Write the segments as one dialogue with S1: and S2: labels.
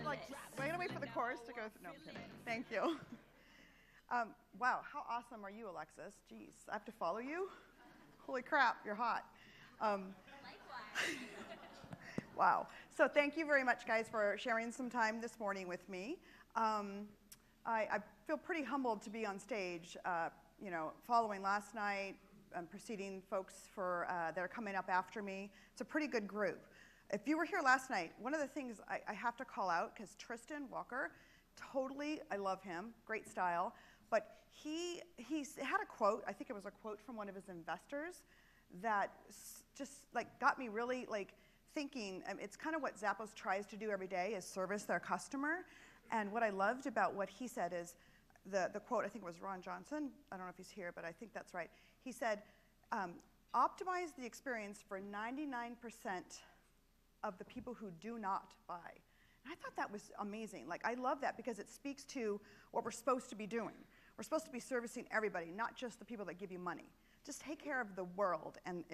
S1: Like, we're going to wait for the chorus to go through. No, I'm kidding. Thank you. Wow, how awesome are you, Alexis? Jeez, I have to follow you? Holy crap, you're hot. Wow. So thank you very much, guys, for sharing some time this morning with me. I feel pretty humbled to be on stage, following last night, preceding folks that are coming up after me. It's a pretty good group. If you were here last night, one of the things I have to call out, because Tristan Walker, totally, I love him, great style, but he had a quote, I think it was a quote from one of his investors, that just got me really thinking. It's kind of what Zappos tries to do every day, is service their customer. And what I loved about what he said is, the quote, I think it was Ron Johnson, I don't know if he's here, but I think that's right. He said, optimize the experience for 99% of the people who do not buy. And I thought that was amazing. I love that because it speaks to what we're supposed to be doing. We're supposed to be servicing everybody, not just the people that give you money. Just take care of the world, and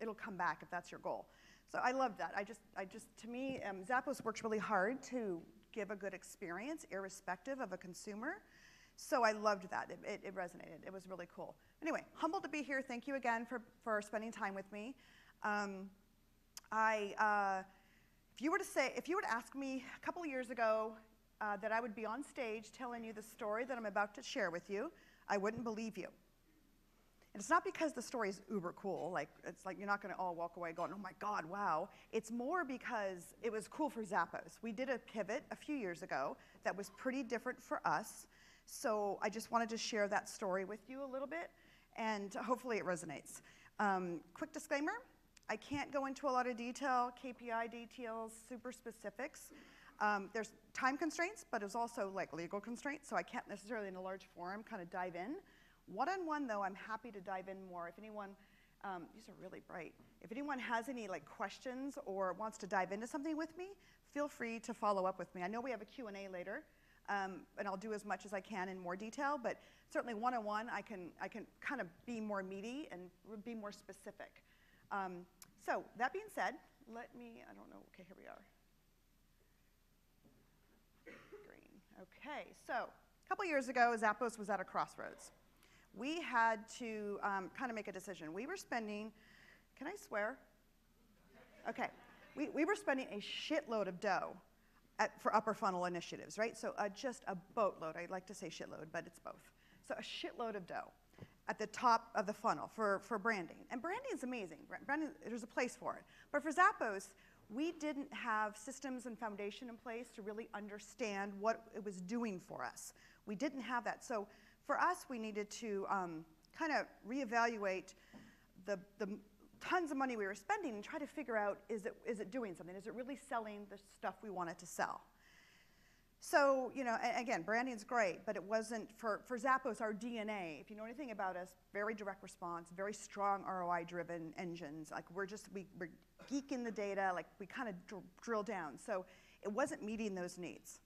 S1: it'll come back if that's your goal. So I love that. To me, Zappos works really hard to give a good experience, irrespective of a consumer. So I loved that. It resonated. It was really cool. Anyway, humbled to be here. Thank you again for spending time with me. If you were to ask me a couple of years ago that I would be on stage telling you the story that I'm about to share with you, I wouldn't believe you. And it's not because the story is uber cool. You're not going to all walk away going, oh my God, wow. It's more because it was cool for Zappos. We did a pivot a few years ago that was pretty different for us. So I just wanted to share that story with you a little bit, and hopefully it resonates. Quick disclaimer, I can't go into a lot of detail, KPI details, super specifics. There's time constraints, but there's also legal constraints, so I can't necessarily in a large forum kind of dive in. One-on-one, though, I'm happy to dive in more. If anyone, these are really bright. If anyone has any questions or wants to dive into something with me, feel free to follow up with me. I know we have a Q&A later, and I'll do as much as I can in more detail, but certainly one-on-one, I can kind of be more meaty and be more specific. So that being said, I don't know, okay, here we are. Green, okay, so a couple years ago, Zappos was at a crossroads. We had to kind of make a decision. We were spending, can I swear? Okay, we were spending a shitload of dough for upper funnel initiatives, right? So just a boatload. I'd like to say shitload, but it's both. So a shitload of dough at the top of the funnel for branding. And branding is amazing. Branding, there's a place for it. But for Zappos, we didn't have systems and foundation in place to really understand what it was doing for us. We didn't have that. So for us, we needed to kind of reevaluate the tons of money we were spending and try to figure out, is it doing something? Is it really selling the stuff we wanted to sell? So, again, branding's great, but it wasn't, for Zappos, our DNA, if you know anything about us, very direct response, very strong ROI-driven engines. We're geeking the data, we kind of drill down. So it wasn't meeting those needs.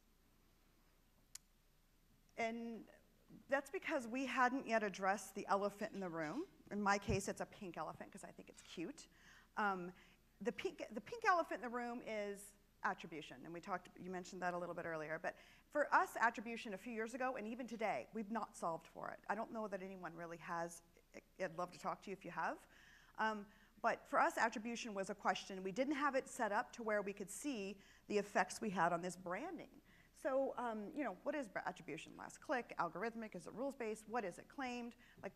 S1: And that's because we hadn't yet addressed the elephant in the room. In my case, it's a pink elephant because I think it's cute. The pink elephant in the room is attribution, and you mentioned that a little bit earlier. But for us, attribution a few years ago, and even today, we've not solved for it. I don't know that anyone really has. I'd love to talk to you if you have. But for us, attribution was a question. We didn't have it set up to where we could see the effects we had on this branding. So, what is attribution? Last click, algorithmic, is it rules-based? What is it, claimed?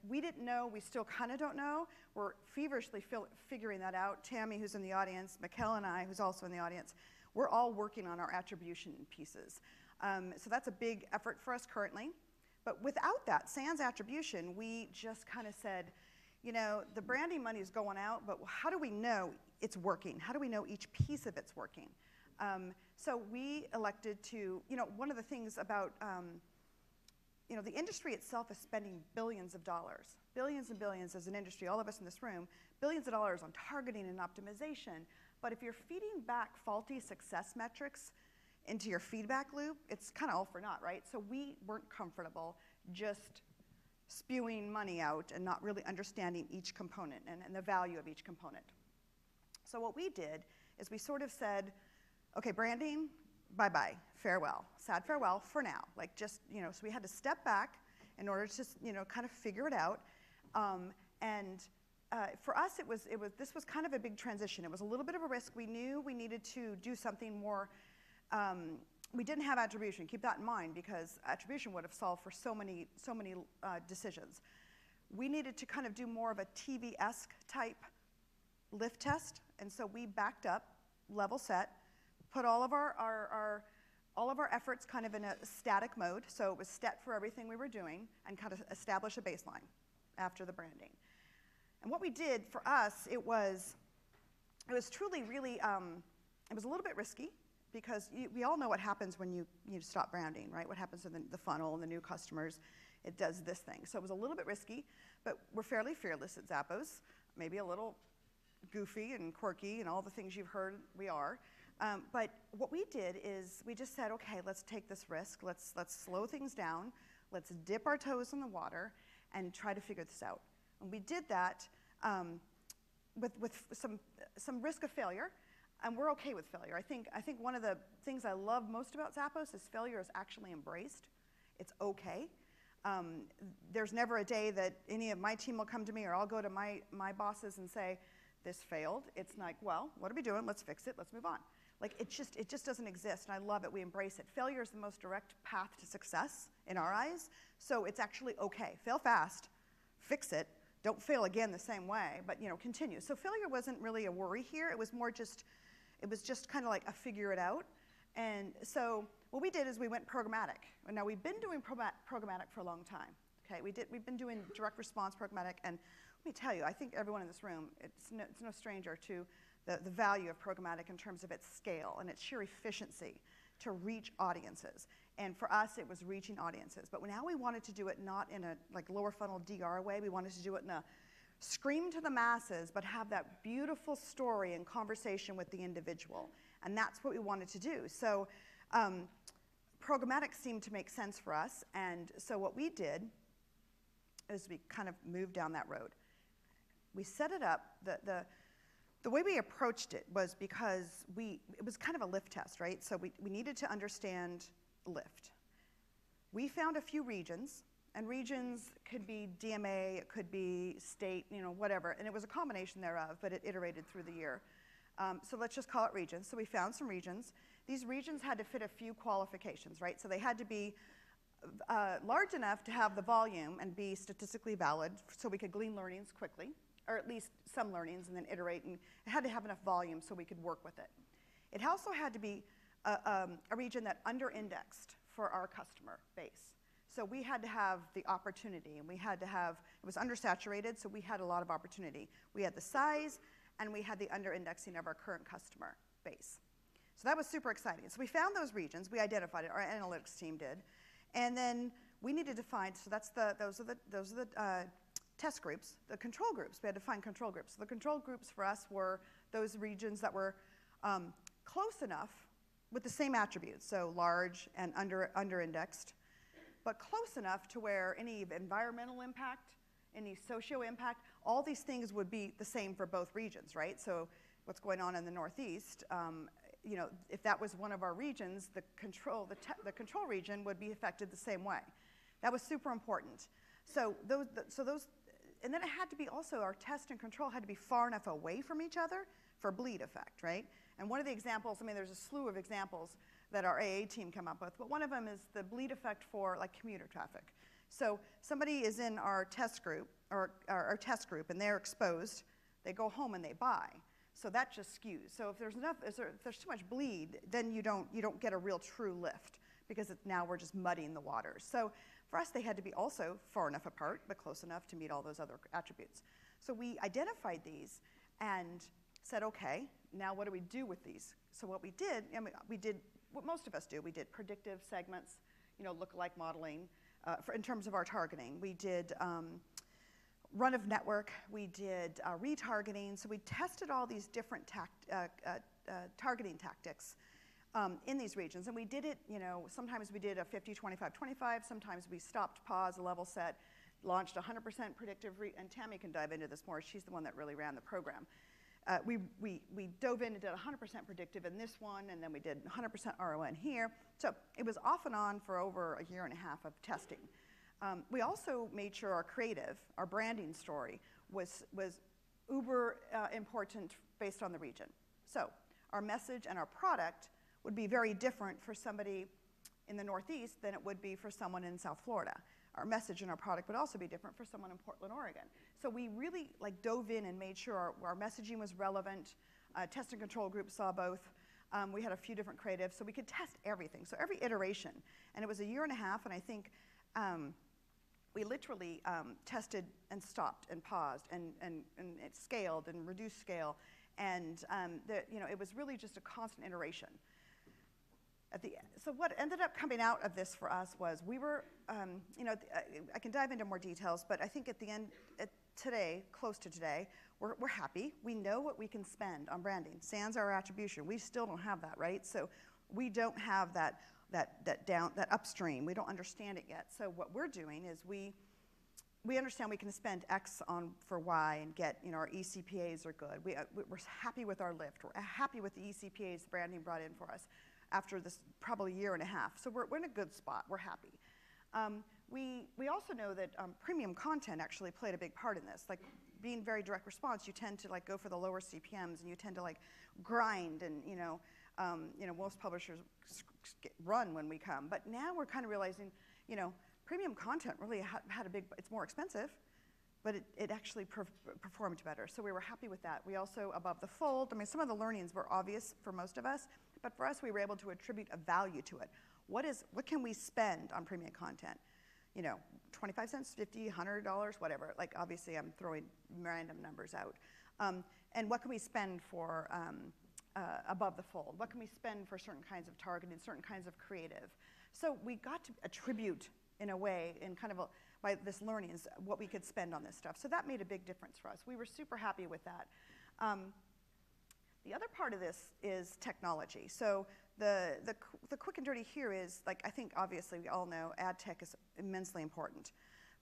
S1: We didn't know, we still kind of don't know. We're feverishly figuring that out. Tammy, who's in the audience, Mikkel and I, who's also in the audience, we're all working on our attribution pieces. So that's a big effort for us currently. But without that, sans attribution, we just kind of said, the branding money is going out, but how do we know it's working? How do we know each piece of it's working? So we elected to, one of the things about, the industry itself is spending billions of dollars, billions and billions as an industry, all of us in this room, billions of dollars on targeting and optimization. But if you're feeding back faulty success metrics into your feedback loop, it's kind of all for naught, right? So we weren't comfortable just spewing money out and not really understanding each component and the value of each component. So what we did is we sort of said, okay, branding, bye-bye, farewell, sad farewell for now. Like just, so we had to step back in order to, kind of figure it out. For us, this was kind of a big transition. It was a little bit of a risk. We knew we needed to do something more. We didn't have attribution. Keep that in mind, because attribution would have solved for so many decisions. We needed to kind of do more of a TV-esque type lift test, and so we backed up, level set, put all of our efforts kind of in a static mode, so it was set for everything we were doing, and kind of establish a baseline after the branding. And what we did for us, it was truly really, it was a little bit risky, because we all know what happens when you stop branding, right? What happens in the funnel and the new customers, it does this thing. So it was a little bit risky, but we're fairly fearless at Zappos, maybe a little goofy and quirky and all the things you've heard we are. But what we did is we just said, okay, let's take this risk, let's slow things down, let's dip our toes in the water and try to figure this out. And we did that with some risk of failure, and we're okay with failure. I think one of the things I love most about Zappos is failure is actually embraced. It's okay. There's never a day that any of my team will come to me, or I'll go to my bosses and say, this failed. It's like, well, what are we doing? Let's fix it. Let's move on. Like, it just doesn't exist, and I love it. We embrace it. Failure is the most direct path to success in our eyes, so it's actually okay. Fail fast, fix it, don't fail again the same way, but continue. So failure wasn't really a worry here. It was more just, kind of like a figure it out. And so what we did is we went programmatic. And now we've been doing programmatic for a long time. Okay, we've been doing direct response programmatic, and let me tell you, I think everyone in this room, it's no stranger to the value of programmatic in terms of its scale and its sheer efficiency to reach audiences. And for us, it was reaching audiences. But now we wanted to do it not in a lower funnel DR way. We wanted to do it in a scream to the masses, but have that beautiful story and conversation with the individual. And that's what we wanted to do. So programmatic seemed to make sense for us. And so what we did is we kind of moved down that road. We set it up. The way we approached it was because it was kind of a lift test, right? So we needed to understand lift. We found a few regions, and regions could be DMA, it could be state, whatever, and it was a combination thereof, but it iterated through the year. So let's just call it regions. So we found some regions. These regions had to fit a few qualifications, right? So they had to be large enough to have the volume and be statistically valid so we could glean learnings quickly, or at least some learnings, and then iterate, and it had to have enough volume so we could work with it. It also had to be a region that under-indexed for our customer base. So we had to have the opportunity, and it was undersaturated, so we had a lot of opportunity. We had the size, and we had the under-indexing of our current customer base. So that was super exciting. So we found those regions, we identified it, our analytics team did, and then we needed to find, so those are the test groups, the control groups. We had to find control groups. So the control groups for us were those regions that were close enough with the same attributes, so large and under-indexed, but close enough to where any environmental impact, any socio impact, all these things would be the same for both regions, right? So what's going on in the Northeast, if that was one of our regions, the control region would be affected the same way. That was super important. So those, and then it had to be also, our test and control had to be far enough away from each other for bleed effect, right? And one of the examples, there's a slew of examples that our AA team come up with, but one of them is the bleed effect for commuter traffic. So somebody is in our test group, or our test group, and they're exposed, they go home and they buy. So that just skews. So if there's too much bleed, then you don't get a real true lift, because now we're just muddying the waters. So for us, they had to be also far enough apart, but close enough to meet all those other attributes. So we identified these and said, okay, now what do we do with these? So what we did, we did what most of us do. We did predictive segments, lookalike modeling in terms of our targeting. We did run of network. We did retargeting. So we tested all these different targeting tactics in these regions. And we did it, sometimes we did a 50, 25, 25. Sometimes we stopped, paused, level set, launched 100% predictive, and Tammy can dive into this more. She's the one that really ran the program. we dove in and did 100% predictive in this one, and then we did 100% ROI here. So it was off and on for over a year and a half of testing. We also made sure our creative, our branding story, was uber important based on the region. So our message and our product would be very different for somebody in the Northeast than it would be for someone in South Florida. Our message and our product would also be different for someone in Portland, Oregon. So we really dove in and made sure our messaging was relevant. Test and control group saw both. We had a few different creatives, so we could test everything. So every iteration, and it was a year and a half, and I think we literally tested and stopped and paused and it scaled and reduced scale, and it was really just a constant iteration. So what ended up coming out of this for us was we were, I can dive into more details, but I think at the end, today, close to today, we're happy. We know what we can spend on branding. Sans our attribution. We still don't have that, right? So we don't have that upstream. We don't understand it yet. So what we're doing is we understand we can spend X for Y and get, our eCPAs are good. We're happy with our lift. We're happy with the eCPAs the branding brought in for us after this probably year and a half. So we're in a good spot. We're happy. We also know that premium content actually played a big part in this. Like being very direct response, you tend to go for the lower CPMs, and you tend to grind, and most publishers run when we come. But now we're kind of realizing, premium content really had a big. It's more expensive, but it actually performed better. So we were happy with that. We also, above the fold, some of the learnings were obvious for most of us, but for us, we were able to attribute a value to it. What can we spend on premium content? 25 cents, $50, $100, whatever. Obviously, I'm throwing random numbers out. And what can we spend for above the fold? What can we spend for certain kinds of targeting, certain kinds of creative? So we got to attribute, in a way, in kind of by this learnings, what we could spend on this stuff. So that made a big difference for us. We were super happy with that. The other part of this is technology. So the quick and dirty here is, I think obviously we all know ad tech is immensely important,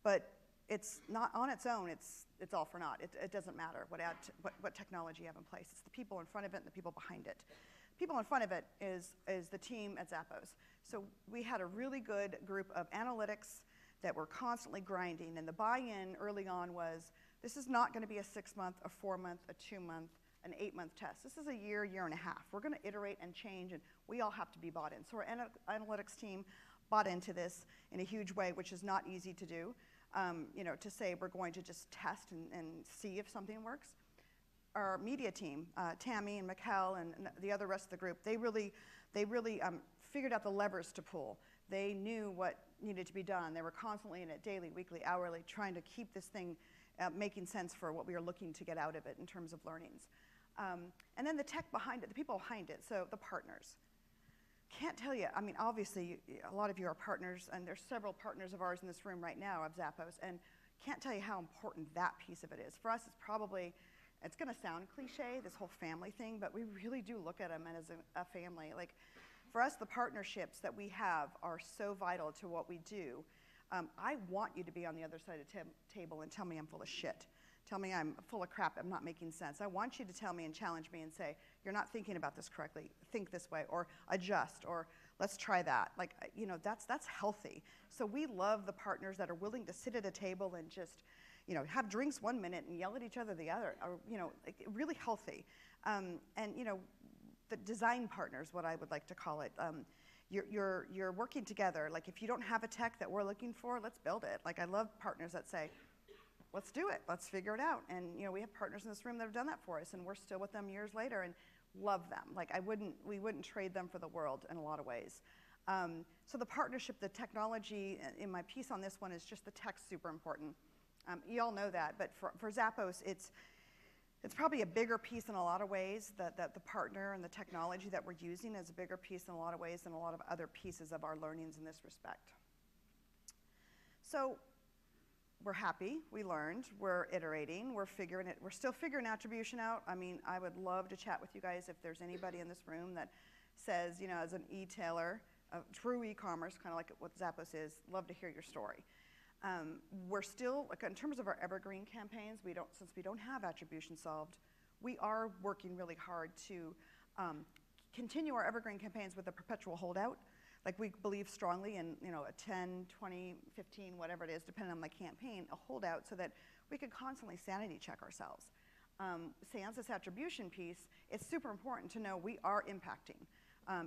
S1: but it's not on its own, it's all for naught. It doesn't matter what technology you have in place. It's the people in front of it and the people behind it. People in front of it is the team at Zappos. So we had a really good group of analytics that were constantly grinding, and the buy-in early on was, this is not going to be a 6-month, a 4-month, a 2-month, an 8-month test. This is a year and a half. We're going to iterate and change, and we all have to be bought in. So our analytics team bought into this in a huge way, which is not easy to do. To say we're going to just test and see if something works. Our media team, Tammy and Mikkel and the other rest of the group, they really figured out the levers to pull. They knew what needed to be done. They were constantly in it, daily, weekly, hourly, trying to keep this thing making sense for what we were looking to get out of it in terms of learnings. And then the tech behind it, the people behind it, so the partners. Can't tell you, obviously, a lot of you are partners, and there's several partners of ours in this room right now of Zappos, and can't tell you how important that piece of it is. For us, it's going to sound cliche, this whole family thing, but we really do look at them as a family. For us, the partnerships that we have are so vital to what we do. I want you to be on the other side of the table and tell me I'm full of shit. Tell me I'm full of crap, I'm not making sense. I want you to tell me and challenge me and say, you're not thinking about this correctly, think this way, or adjust, or let's try that. That's healthy. So we love the partners that are willing to sit at a table and just, have drinks 1 minute and yell at each other the other, or, really healthy. The design partners, what I would like to call it. You're working together. If you don't have a tech that we're looking for, let's build it. I love partners that say, let's do it, let's figure it out. And we have partners in this room that have done that for us, and we're still with them years later and love them. We wouldn't trade them for the world in a lot of ways. So the partnership, the technology, in my piece on this one is just the tech's super important. You all know that, but for Zappos, it's probably a bigger piece in a lot of ways, that the partner and the technology that we're using is a bigger piece in a lot of ways than a lot of other pieces of our learnings in this respect. So we're happy, we learned, we're iterating, we're still figuring attribution out. I would love to chat with you guys if there's anybody in this room that says, as an e-tailer, true e-commerce, kind of like what Zappos is, love to hear your story. We're still, in terms of our evergreen campaigns, since we don't have attribution solved, we are working really hard to continue our evergreen campaigns with a perpetual holdout. Like we believe strongly in a 10, 20, 15, whatever it is, depending on the campaign, a holdout so that we can constantly sanity check ourselves. Sans this attribution piece, it's super important to know we are impacting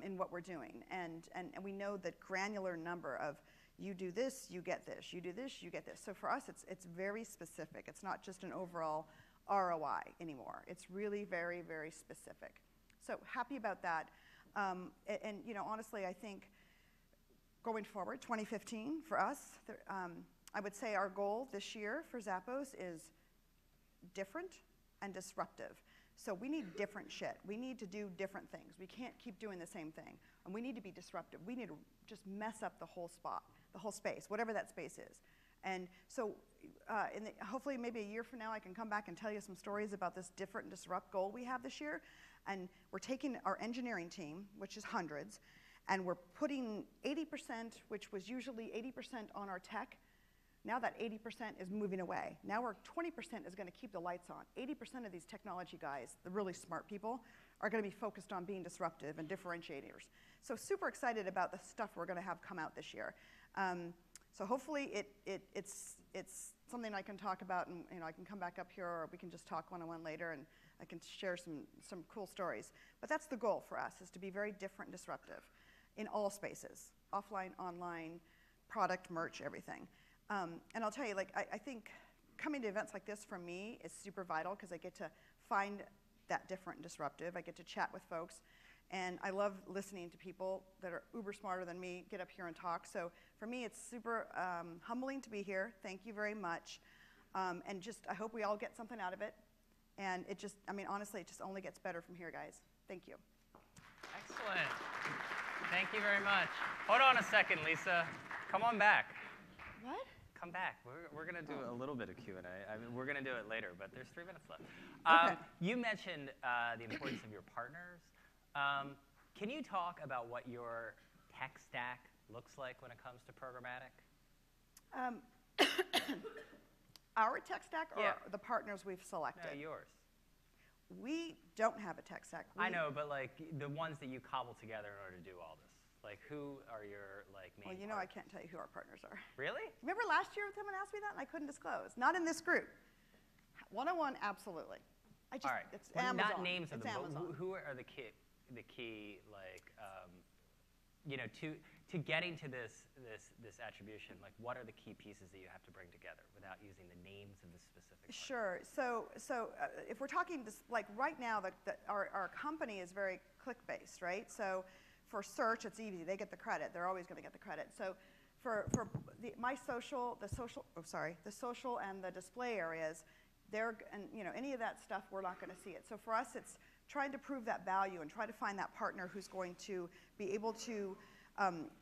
S1: in what we're doing. And we know that granular number of you do this, you get this, you do this, you get this. So for us, it's very specific. It's not just an overall ROI anymore. It's really very, very specific. So happy about that. And honestly, I think going forward, 2015 for us, I would say our goal this year for Zappos is different and disruptive. So we need different shit. We need to do different things. We can't keep doing the same thing. And we need to be disruptive. We need to just mess up the whole spot, the whole space, whatever that space is. And so hopefully maybe a year from now I can come back and tell you some stories about this different and disrupt goal we have this year. And we're taking our engineering team, which is hundreds, and we're putting 80%, which was usually 80% on our tech. Now that 80% is moving away. Now we're 20% is going to keep the lights on. 80% of these technology guys, the really smart people, are going to be focused on being disruptive and differentiators. So super excited about the stuff we're going to have come out this year. So hopefully it's something I can talk about, and I can come back up here, or we can just talk one-on-one later, and I can share some cool stories. But that's the goal for us, is to be very different and disruptive in all spaces, offline, online, product, merch, everything. And I'll tell you, I think coming to events like this for me is super vital because I get to find that different and disruptive. I get to chat with folks. And I love listening to people that are uber smarter than me get up here and talk. So for me, it's super humbling to be here. Thank you very much. And I hope we all get something out of it. And honestly, it just only gets better from here, guys. Thank you.
S2: Excellent. Thank you very much. Hold on a second, Lisa. Come on back.
S1: What?
S2: Come back. We're going to do a little bit of Q&A. We're going to do it later, but there's 3 minutes left.
S1: Okay.
S2: You mentioned the importance of your partners. Can you talk about what your tech stack looks like when it comes to programmatic?
S1: Our tech stack or the partners we've selected?
S2: No, yours.
S1: We don't have a tech stack.
S2: I know, but the ones that you cobble together in order to do all this. Who are your main
S1: Well, I can't tell you who our partners are.
S2: Really?
S1: Remember last year someone asked me that and I couldn't disclose? Not in this group. One-on-one, absolutely.
S2: All right.
S1: It's Amazon.
S2: Not names of them,
S1: Amazon.
S2: but who are the key to getting to this attribution, what are the key pieces that you have to bring together without using the names of the specific partners?
S1: Sure. So if we're talking right now, our company is very click-based, right? So for search, it's easy. They get the credit. They're always going to get the credit. So for the social and the display areas, any of that stuff, we're not going to see it. So for us, it's trying to prove that value and try to find that partner who's going to be able to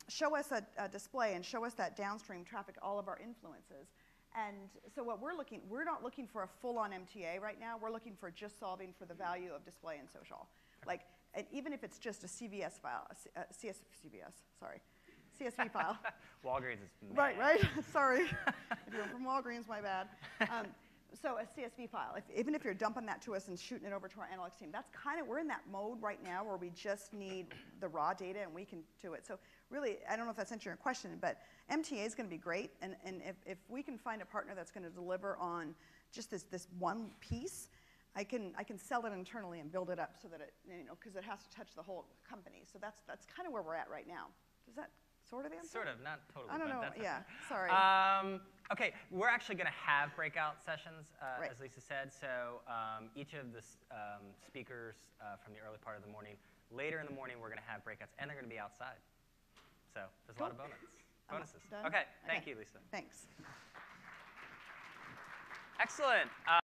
S1: show us a display and show us that downstream traffic, all of our influences. And so we're not looking for a full-on MTA right now. We're looking for just solving for the value of display and social. And even if it's just a CVS file, CSV file.
S2: Walgreens is mad.
S1: Right. Sorry. If you're from Walgreens, my bad. So a CSV file, even if you're dumping that to us and shooting it over to our analytics team, we're in that mode right now where we just need the raw data and we can do it. So really, I don't know if that's answering your question, but MTA is going to be great. And if we can find a partner that's going to deliver on just this one piece, I can sell it internally and build it up so that because it has to touch the whole company. So that's kind of where we're at right now. Does that sort of answer?
S2: Sort of, not totally.
S1: I don't know. Yeah, sorry.
S2: Okay, we're actually going to have breakout sessions,
S1: right.
S2: as Lisa said. So each of the speakers from the early part of the morning, later in the morning, we're going to have breakouts, and they're going to be outside. So there's a lot of bonuses.
S1: Done?
S2: Okay, thank you, Lisa.
S1: Thanks.
S2: Excellent.